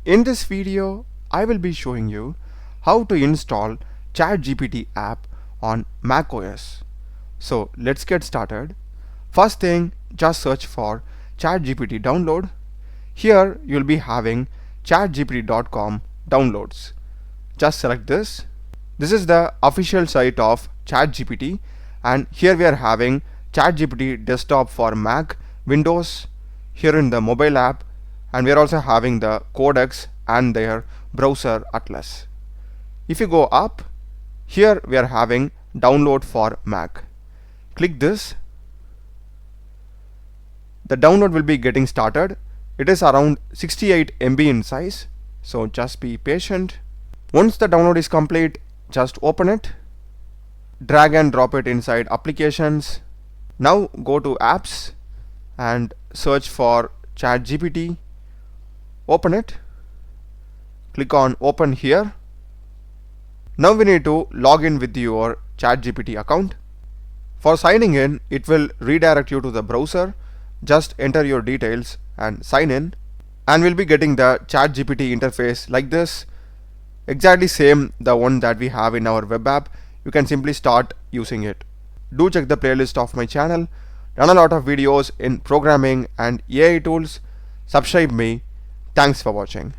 In this video, I will be showing you how to install ChatGPT app on macOS. So let's get started. First thing, just search for ChatGPT download. Here you'll be having chatgpt.com downloads. Just select this. This is the official site of ChatGPT, and here we are having ChatGPT desktop for Mac, Windows, here in the mobile app, and we are also having the codecs and their browser atlas. If you go up, here we are having download for Mac. Click this. The download will be getting started. It is around 68 MB in size, so just be patient. Once the download is complete, just open it, drag and drop it inside applications. Now go to apps and search for ChatGPT. Open it, click on open here. Now we need to log in with your ChatGPT account. For signing in, it will redirect you to the browser. Just enter your details and sign in, and we'll be getting the ChatGPT interface like this. Exactly same the one that we have in our web app. You can simply start using it. Do check the playlist of my channel. Done a lot of videos in programming and AI tools. Subscribe me. Thanks for watching.